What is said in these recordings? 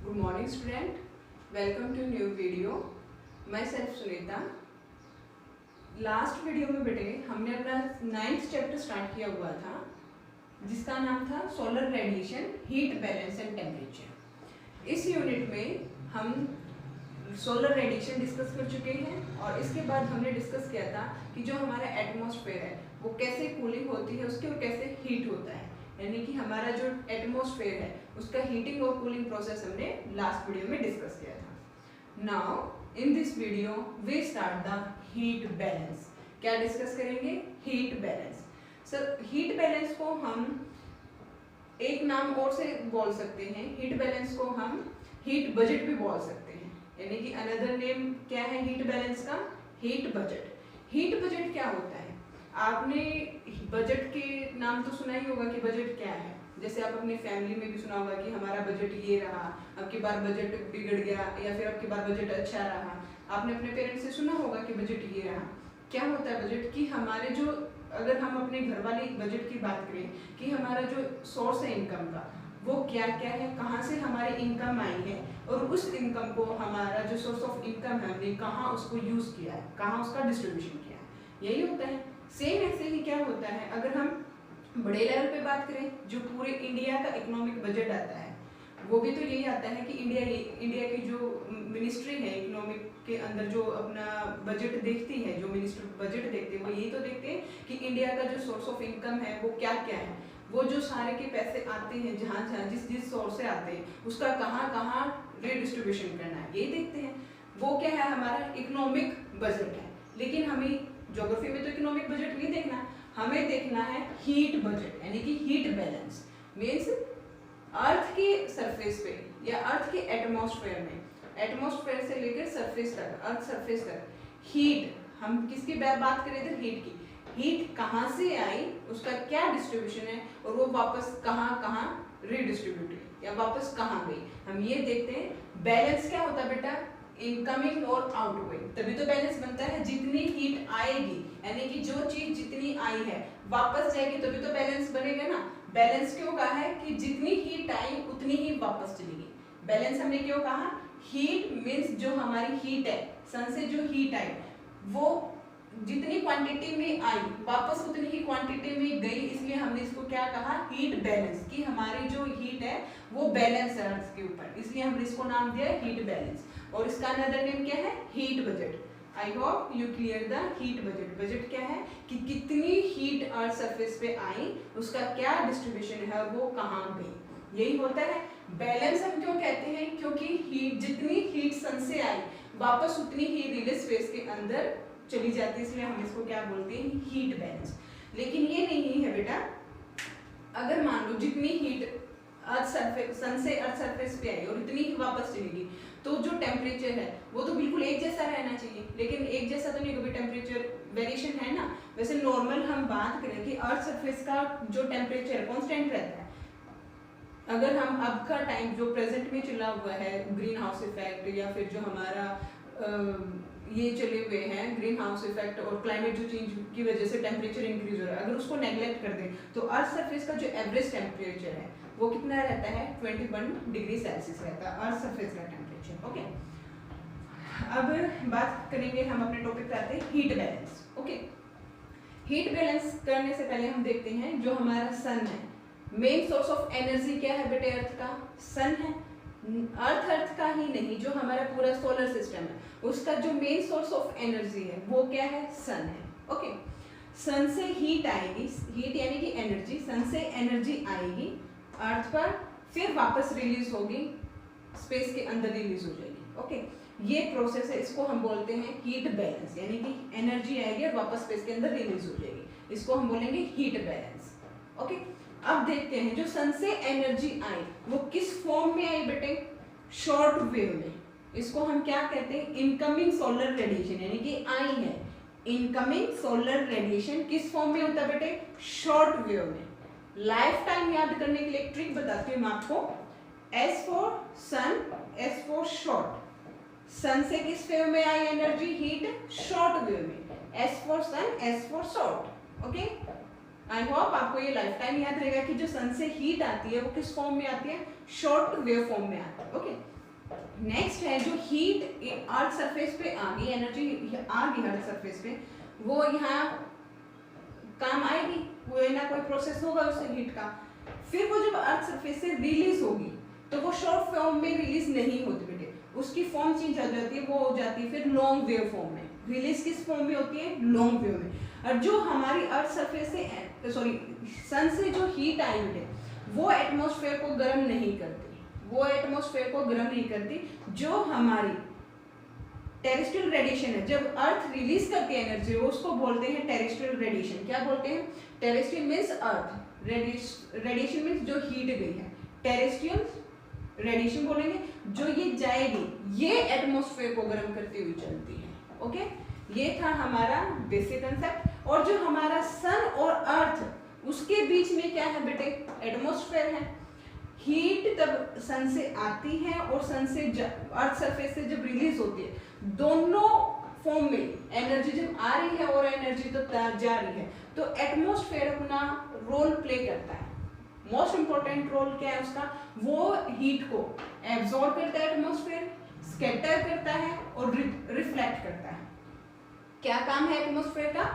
Good morning student, welcome to new video. Myself Sunita. Last video में बेटे हमने अपना 9th चैप्टर स्टार्ट किया हुआ था जिसका नाम था solar radiation, heat balance and temperature. इस यूनिट में हम सोलर रेडिएशन डिस्कस कर चुके हैं और इसके बाद हमने डिस्कस किया था कि जो हमारा एटमॉस्फेयर है वो कैसे कूलिंग होती है उसकी और कैसे हीट होता है, यानी कि हमारा जो एटमॉस्फेयर है उसका हीटिंग और कूलिंग प्रोसेस हमने लास्ट वीडियो में डिस्कस किया था. Now in this video we start the heat balance. क्या डिस्कस करेंगे? Heat balance. Sir heat balance को हम एक नाम और से बोल सकते हैं. हीट बैलेंस को हम हीट बजट भी बोल सकते हैं, यानी कि अनदर नेम क्या है हीट बैलेंस का? Heat budget. हीट बजट क्या होता है? आपने बजट के नाम तो सुना ही होगा कि बजट क्या है. जैसे आप अपनी फैमिली में भी सुना होगा कि हमारा बजट ये रहा, अब की बार बजट बिगड़ गया, या फिर अब की बार बजट अच्छा रहा. आपने अपने पेरेंट्स से सुना होगा कि बजट ये रहा. क्या होता है बजट? कि हमारे जो, अगर हम अपने घर वाले बजट की बात करें कि हमारा जो सोर्स है इनकम का वो क्या क्या है, कहाँ से हमारी इनकम आई है और उस इनकम को हमारा जो सोर्स ऑफ इनकम है हमने कहाँ उसको यूज़ किया है, कहाँ उसका डिस्ट्रीब्यूशन किया है, यही होता है. सेम ऐसे ही क्या होता है अगर हम बड़े लेवल पे बात करें, जो पूरे इंडिया का इकोनॉमिक बजट आता है वो भी तो यही आता है कि इंडिया की जो मिनिस्ट्री है इकोनॉमिक के अंदर जो अपना बजट देखती है, जो मिनिस्टर बजट देखते हैं वो यही तो देखते हैं कि इंडिया का जो सोर्स ऑफ इनकम है वो क्या क्या है, वो जो सारे के पैसे आते हैं जहाँ जहाँ जिस सोर्स से आते हैं उसका कहाँ कहाँ रिडिस्ट्रीब्यूशन करना है, यही देखते हैं. वो क्या है? हमारा इकोनॉमिक बजट है. लेकिन हमें ज्योग्राफी में तो इकोनॉमिक बजट नहीं देखना, हमें देखना है हीट बजट, यानी कि हीट बैलेंस. मीन्स अर्थ के सरफेस पे या अर्थ के एटमॉस्फेयर में, एटमॉस्फेयर से लेकर सरफेस तक, अर्थ सरफेस तक हीट, हम किसकी बात करें थे? हीट की. हीट कहाँ से आई, उसका क्या डिस्ट्रीब्यूशन है और वो वापस कहाँ कहाँ रिडिस्ट्रीब्यूट हुई या वापस कहाँ गई, हम ये देखते हैं. बैलेंस क्या होता है बेटा? इनकमिंग और आउटगोइंग. तभी तो बैलेंस बनता है. जितनी हीट आएगी, यानी कि जो चीज जितनी आई है वापस जाएगी, तभी तो बैलेंस बनेगा ना. बैलेंस क्यों कहा है? कि जितनी हीट आई उतनी ही वापस चलेगी. बैलेंस हमने क्यों कहा? हीट मीन्स जो हमारी हीट है, सन से जो हीट आई वो जितनी क्वांटिटी में आई वापस उतनी ही क्वांटिटी में गई, इसलिए हमने इसको क्या कहा? Heat balance. कि हमारी जो हीट है वो बैलेंस है अर्थ के ऊपर, इसलिए हमने इसको नाम दिया हीट बैलेंस. और इसका अनदर नेम क्या है? Heat budget. I hope you clear the heat budget. Budget क्या है? कि कितनी हीट अर्थ सरफेस पे आई, उसका क्या डिस्ट्रीब्यूशन है और वो कहाँ गई, यही होता है. बैलेंस हम क्यों कहते हैं? क्योंकि हीट, जितनी हीट सन से आई वापस उतनी ही रिलीज स्पेस के अंदर चली जाती है, इसलिए हम इसको क्या बोलते हैं? Heat balance. लेकिन ये नहीं है बेटा, अगर मान लो जितनी हीट अर्थ सरफेस, सन से अर्थ सरफेस पे आई और इतनी ही वापस चलेगी, तो जो टेम्परेचर है वो तो बिल्कुल एक जैसा रहना चाहिए. लेकिन एक जैसा तो नहीं, कभी टेम्परेचर वेरिएशन है ना. वैसे नॉर्मल हम बात करें कि अर्थ सरफेस का जो टेम्परेचर कांस्टेंट रहता है. अगर हम अब का टाइम जो प्रेजेंट में चला हुआ है, ग्रीन हाउस इफेक्ट या फिर जो हमारा ये चले हुए हैं ग्रीन हाउस इफेक्ट और क्लाइमेट जो चेंज की वजह से टेम्परेचर इंक्रीज हो रहा है, अगर उसको नेग्लेक्ट कर दें तो अर्थ सरफेस का जो एवरेज टेम्परेचर है वो कितना रहता है? 21 डिग्री सेल्सियस रहता है अर्थ सरफेस का टेम्परेचर. ओके, अब बात करेंगे हम अपने टॉपिक पे आते हैं heat balance. Okay, heat balance करने से पहले हम देखते हैं जो हमारा सन है, मेन सोर्स ऑफ एनर्जी क्या है बेटे? अर्थ का सन है. अर्थ का ही नहीं, जो हमारा पूरा सोलर सिस्टम है उसका जो मेन सोर्स ऑफ एनर्जी है वो क्या है? सन है. ओके, सन से हीट आएगी, हीट यानी कि एनर्जी, सन से एनर्जी आएगी अर्थ पर, फिर वापस रिलीज होगी स्पेस के अंदर, रिलीज हो जाएगी. ओके, ये प्रोसेस है, इसको हम बोलते हैं हीट बैलेंस, यानी कि एनर्जी आएगी और वापस स्पेस के अंदर रिलीज हो जाएगी, इसको हम बोलेंगे हीट बैलेंस. ओके, अब देखते हैं जो सन से एनर्जी आई वो किस फॉर्म में आई बेटे? शॉर्ट वेव में. इसको हम क्या कहते हैं? इनकमिंग सोलर रेडिएशन, यानी कि आई है इनकमिंग सोलर रेडिएशन. किस फॉर्म में होता है बेटे? शॉर्ट वेव में. लाइफ टाइम याद करने के लिए एक ट्रिक बताती हूँ मैं आपको. S for sun, S for short. Sun से किस वेव में आई एनर्जी? हीट. शॉर्ट वेव में. S for sun, S for short. Okay, I hope आपको ये लाइफ टाइम याद रहेगा कि जो सन से हीट आती है वो किस फॉर्म में आती है? शॉर्ट वेव फॉर्म में आती है. ओके, नेक्स्ट है जो हीट अर्थ सरफेस पे आ गई, एनर्जी आ गई अर्थ सरफेस पे, वो यहाँ काम आएगी, कोई ना कोई प्रोसेस होगा उससे हीट का। फिर वो जब अर्थ सरफेस से रिलीज होगी तो वो शॉर्ट फॉर्म में रिलीज नहीं होती बेटे, उसकी फॉर्म चेंज हो जाती है, वो हो जाती है फिर लॉन्ग वेव फॉर्म में। रिलीज किस फॉर्म में होती है? लॉन्ग वेव में। और जो हमारी अर्थ सरफेस से सन से जो हीट आई है वो एटमॉस्फेयर को गर्म नहीं करती, वो एटमॉस्फेयर को गर्म नहीं करती। जो हमारी टेरेस्ट्रियल रेडिएशन है, जब अर्थ रिलीज करती है एनर्जी, वो उसको बोलते हैं टेरेस्ट्रियल रेडिएशन। क्या बोलते हैं? Terrestrial means earth, radiation means जो हीट गई है, टेरेस्ट्रियल रेडिएशन बोलेंगे। जो ये जाएगी ये एटमॉस्फेयर को गर्म करती हुई चलती है। ओके, ये था हमारा बेसिक कंसेप्ट। और जो हमारा सन और अर्थ उसके बीच में क्या है बेटे? एटमॉस्फेयर है। हीट तब सन से आती है और सन से अर्थ सरफेस से जब रिलीज होती है, दोनों फॉर्म में एनर्जी जब आ रही है और एनर्जी तो जा रही है, तो एटमॉस्फेयर अपना रोल प्ले करता है। मोस्ट इंपॉर्टेंट रोल क्या है उसका? वो हीट को एब्जॉर्ब करता है एटमॉस्फेयर, स्कैटर करता है और रिफ्लेक्ट करता है। क्या काम है एटमॉस्फेयर का?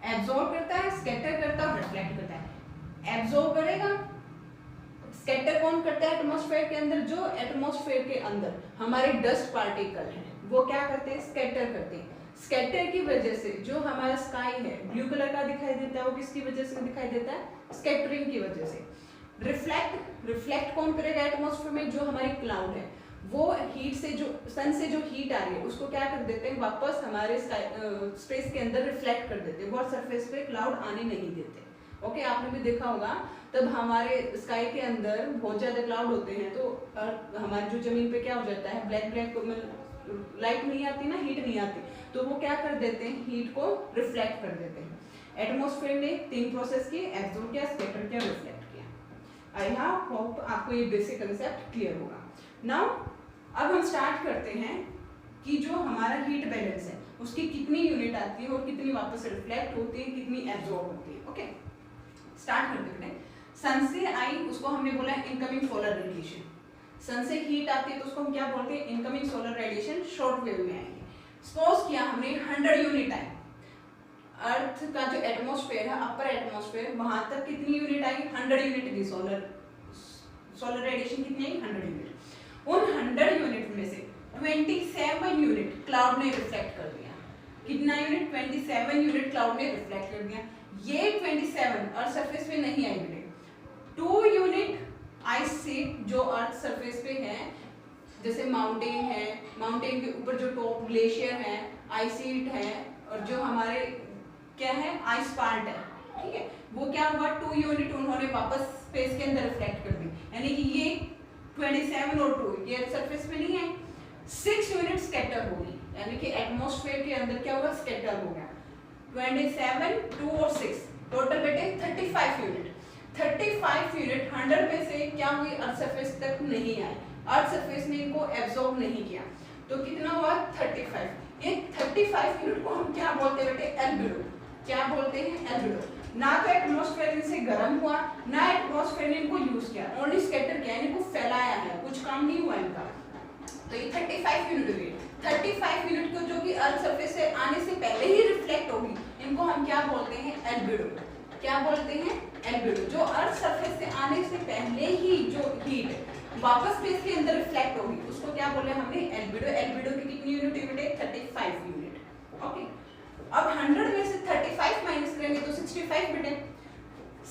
एब्जॉर्ब करता है, स्कैटर करता है और रिफ्लेक्ट करता है। एब्जॉर्ब करेगा, स्कैटर कौन करता है एटमॉस्फेयर के अंदर? जो एटमॉस्फेयर के अंदर हमारे डस्ट पार्टिकल हैं वो क्या करते हैं? स्कैटर करते हैं। स्कैटर की वजह से जो हमारा स्काई है ब्लू कलर का दिखाई देता है, वो किसकी वजह से दिखाई देता है? स्कैटरिंग की वजह से। रिफ्लेक्ट कौन करेगा एटमॉस्फेयर में? जो हमारी क्लाउड है, वो हीट से जो सन से जो हीट आ रही है उसको क्या कर देते हैं? वापस हमारे स्पेस के अंदर रिफ्लेक्ट कर देते हैं, वो सरफेस पे क्लाउड आने नहीं देते। ओके, आपने भी देखा होगा तब हमारे स्काई के अंदर बहुत ज्यादा क्लाउड होते हैं तो हमारी जो जमीन पे क्या हो जाता है? ब्लैक लाइट नहीं आती ना, हीट नहीं आती, तो वो क्या कर देते हैं? हीट को रिफ्लेक्ट कर देते हैं। एटमॉस्फेयर ने 3 प्रोसेस किए, एब्जॉर्ब किया, स्कैटर किया, रिफ्लेक्ट किया। आई होप आपको ये बेसिक कंसेप्ट क्लियर होगा। नाउ अब हम स्टार्ट करते हैं कि जो हमारा हीट बैलेंस है उसकी कितनी यूनिट आती है और कितनी वापस रिफ्लेक्ट होती है, कितनी एब्जॉर्ब होती है। ओके, स्टार्ट करते हैं। सन से आई, उसको हमने बोला इनकमिंग सोलर रेडिएशन। सन से हीट आती है तो उसको हम क्या बोलते हैं? Incoming solar radiation, short wave में आएगी। सपोज किया हमने 100 यूनिट आई, अर्थ का जो एटमॉस्फेयर है, अपर एटमॉस्फेयर, वहां तक कितनी यूनिट आई? 100 यूनिट दी। सोलर रेडिएशन कितनी आई? 100 यूनिट। उन 100 यूनिट में से 27 यूनिट क्लाउड ने रिफ्लेक्ट कर दिया। कितना यूनिट? 27 यूनिट क्लाउड ने रिफ्लेक्ट कर दिया। ये 27 अर्थ सरफेस पे नहीं आई बेटे। 2 यूनिट आइस शीट जो अर्थ सरफेस पे है, जैसे माउंटेन है, माउंटेन के ऊपर जो टॉप ग्लेशियर है, आइस शीट है, और जो हमारे क्या है? आइस पार्ट है, ठीक है, वो क्या हुआ? 2 यूनिट उन्होंने वापस स्पेस के अंदर रिफ्लेक्ट कर दी, यानी कि ये 27 और 2 ये सरफेस पे नहीं है। 6 यूनिट स्कैटर होगी, यानी कि एटमॉस्फेयर के अंदर क्या होगा? स्कैटर हो गया। 27, 2 और 6 टोटल बेटे 35 यूनिट। 35 यूनिट 100 में से क्या हुई? अर्थ सरफेस तक नहीं आए, अर्थ सरफेस ने इनको एब्जॉर्ब नहीं किया, तो कितना हुआ? 35। ये 35 यूनिट को हम क्या बोलते हैं बेटे? एल्बिडो। क्या बोलते हैं? एल्बिडो। ना तो एटमॉस्फेयर इनसे गर्म हुआ, ना एटमॉस्फेयर ने इनको यूज किया, ओनली स्कैटर किया, इनको फैलाया है, कुछ काम नहीं हुआ इनका। तो ये 35 यूनिट हुई। 35 यूनिट को जो कि अर्थ सरफेस से आने से पहले ही रिफ्लेक्ट होगी, इनको हम क्या बोलते हैं? एल्बिडो। क्या बोलते हैं? एल्बिडो। जो अर्थ सरफेस से आने से पहले ही जो हीट वापस स्पेस के अंदर रिफ्लेक्ट होगी, उसको क्या बोले हमने? एल्बिडो। एल्बिडो की कितनी यूनिट बेटे? 35 यूनिट। ओके, अब 100 में से 35 माइनस करेंगे तो 65 बेटे।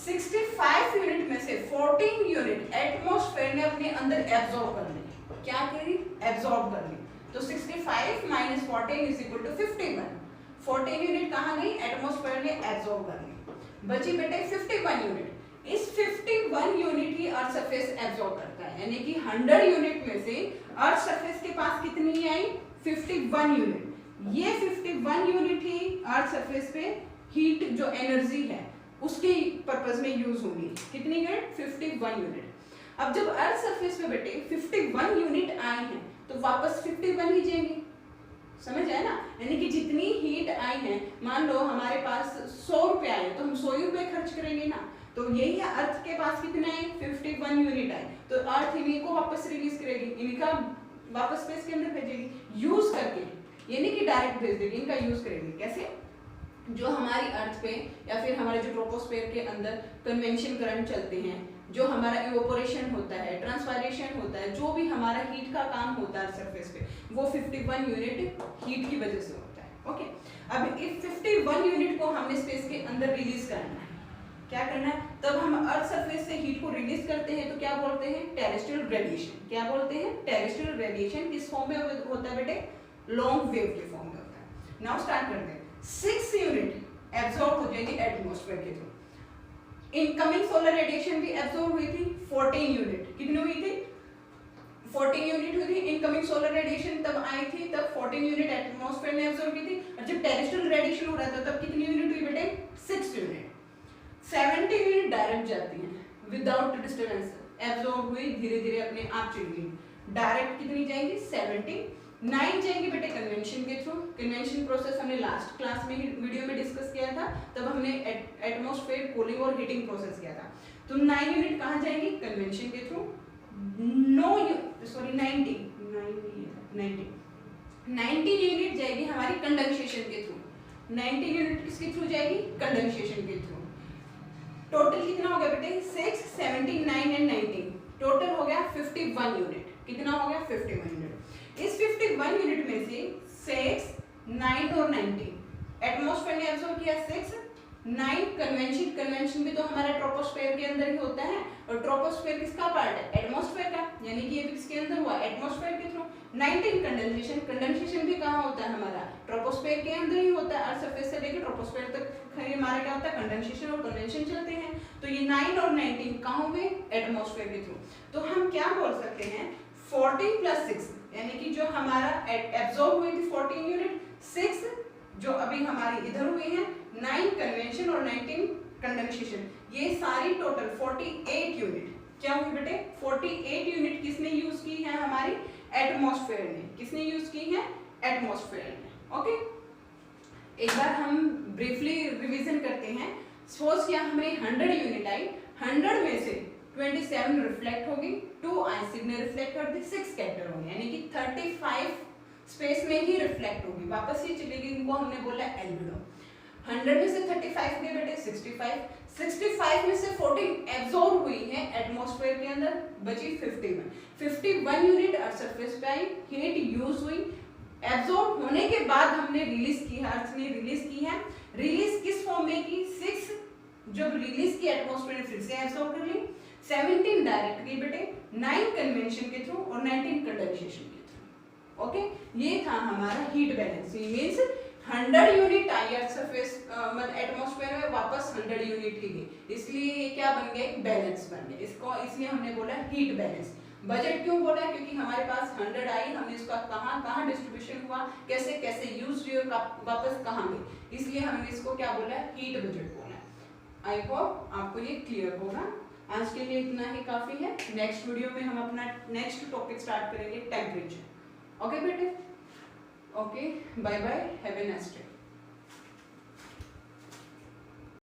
65 यूनिट में से 14 यूनिट एटमॉस्फेयर ने अपने अंदर एब्जॉर्ब कर ली। क्या करी? एब्जॉर्ब कर ली। तो 65 minus 14 is equal to 51। 14 unit कहाँ गई? एटमॉस्फेयर ने एब्जॉर्ब कर ली। बची बेटे 51 यूनिट। इस 51 यूनिट ही अर्थ सरफेस एब्जॉर्ब करता है, यानी कि 100 यूनिट में से अर्थ सरफेस के पास कितनी आई? 51 यूनिट। ये 51 यूनिट ही अर्थ सरफेस पे हीट जो एनर्जी है उसके पर्पस में यूज होगी। कितनी यूनिट? 51 यूनिट। अब जब अर्थ सरफेस पे बेटे 51 यूनिट आए हैं तो वापस 51 ही जाएंगे, समझ आया ना? यानी कि जितनी हीट आई है, मान लो हमारे पास 100 रुपए आए तो हम 100 रुपए खर्च करेंगे ना, तो यही है अर्थ के पास कितने आए? 51 यूनिट आए, तो अर्थ इन्हीं को वापस रिलीज करेगी, इनका वापस स्पेस के अंदर भेजेगी यूज करके, यानी कि डायरेक्ट भेज देगी। इनका यूज करेंगे कैसे, जो हमारी अर्थ पे या फिर हमारे जो ट्रोपोस्फेयर के अंदर कन्वेंशन करंट चलते हैं, जो हमारा इवेपोरेशन होता है, ट्रांसपायरेशन होता है, जो भी हमारा हीट का काम होता है सरफेस पे, वो 51 यूनिट हीट की वजह से होता है। ओके, अब इस 51 यूनिट को हमने स्पेस के अंदर रिलीज करना है। क्या करना है, तब हम अर्थ सरफेस से हीट को रिलीज करते हैं तो क्या बोलते हैं, टेरेस्ट्रियल रेडिएशन। क्या बोलते हैं, टेरेस्ट्रियल रेडिएशन। किस फॉर्म में होता है बेटे, लॉन्ग वेव के फॉर्म में होता है। नाउ स्टार्ट करते हैं। 6 यूनिट एब्जॉर्ब हो जाएगी एटमॉस्फेयर के थ्रू। इनकमिंग सोलर रेडिएशन भी एब्जॉर्ब हुई थी 14 यूनिट। कितनी हुई थी, 14 यूनिट हुई थी। इनकमिंग सोलर रेडिएशन तब आई थी, तब 14 यूनिट एटमॉस्फेयर ने एब्जॉर्ब की थी। और जब टेरेस्ट्रियल रेडिएशन हो रहा था तब कितनी यूनिट हुई बेटे, 6 यूनिट। 70 यूनिट डायरेक्ट जाती हैं विदाउट डिस्टर्बेंस, एब्जॉर्ब हुई, धीरे धीरे अपने आप चली गई। डायरेक्ट कितनी जाएंगी, 70। 9 जाएंगे बेटे कन्वेंशन के थ्रू। कन्वेंशन प्रोसेस हमने लास्ट क्लास में ही वीडियो में डिस्कस किया था, तब हमने एटमॉस्फेयर कूलिंग और हीटिंग प्रोसेस किया था। तो 9 यूनिट कहाँ जाएंगी, कन्वेंशन के थ्रू। 90 यूनिट जाएगी हमारी कंडेंसेशन के थ्रू। 90 यूनिट किसके थ्रू जाएगी, कंडेंसेशन के थ्रू। टोटल कितना हो गया बेटे, 6, 79 एंड 90, टोटल हो गया 51 यूनिट। कितना हो गया, 51 यूनिट। इस 51 यूनिट में से 6, 9 और 90 एटमॉस्फेयर ने एब्जॉर्ब किया। 6, 9 कन्वेंशन भी तो हमारा ट्रोपोस्फेयर के अंदर ही होता है, और ट्रोपोस्फेयर किसका पार्ट है, एटमॉस्फेयर का, यानी कि ये किसके अंदर हुआ, एटमॉस्फेयर के थ्रू। 19 कंडेंसेशन भी कहाँ होता है हमारा, ट्रोपोस्फेयर के अंदर ही होता है। अर्थ सरफेस से लेकर ट्रोपोस्फेयर तक हमारा क्या होता है, कंडेंसेशन और कन्वेंशन चलते हैं। तो ये 9 और 19 कहाँ हुए, एटमॉस्फेयर के थ्रू। तो हम क्या बोल सकते हैं, 14 + 6, यानी कि जो हमारा एब्जॉर्ब हुई थी 14 यूनिट, 6 जो अभी हमारी इधर हुई है, 9 कन्वेंशन और 19 कंडेंसेशन, ये सारी टोटल 48 यूनिट क्या हुई बेटे, 48 यूनिट किसने यूज की है, हमारी एटमॉस्फेयर ने। किसने यूज की है, एटमॉस्फेयर ने। ओके, एक बार हम ब्रीफली रिवीजन करते हैं। सपोज किया हमें 100 यूनिट आई, 100 में से 27 रिफ्लेक्ट होगी, 2 आई सिग्नल रिफ्लेक्ट कर दी, 6 स्कैटर होंगे, यानी कि 35 स्पेस में ही रिफ्लेक्ट होगी, वापस ही चलेगी। इनको हमने बोला एल्बिडो। 100 में से 35 गए बेटे 65, 65 में से 14 एब्जॉर्ब हुई है एटमॉस्फेयर के अंदर, बची 51 यूनिट अर्थ सरफेस पे आई, हीट यूज हुई। एब्जॉर्ब होने के बाद हमने रिलीज की है, अर्थ ने रिलीज की है। रिलीज किस फॉर्म में की, 6 जब रिलीज की एटमॉस्फेयर ने फिर से एब्जॉर्ब कर ली, 17 डायरेक्ट गई बेटे, 9 कन्वेंशन के थ्रू और 19 कंडेंसेशन के थ्रू। ओके, ये था हमारा हीट बैलेंस। मींस 100 यूनिट आई अर्थ सरफेस मतलब एटमॉस्फेयर में, वापस 100 यूनिट ही गई, इसलिए ये क्या बन गया, एक बैलेंस बन गया। इसको इसलिए हमने बोला हीट बैलेंस। बजट क्यों बोला, क्योंकि हमारे पास 100 आई, हमने इसका कहाँ डिस्ट्रीब्यूशन हुआ, कैसे कैसे यूज हुई और वापस कहाँ गई, इसलिए हमने इसको क्या बोला, हीट बजट बोला। आई होप आपको ये क्लियर होगा। आज के लिए इतना ही काफी है। नेक्स्ट वीडियो में हम अपना नेक्स्ट टॉपिक स्टार्ट करेंगे, टेम्परेचर। ओके बेटे, okay, bye bye, have a nice day.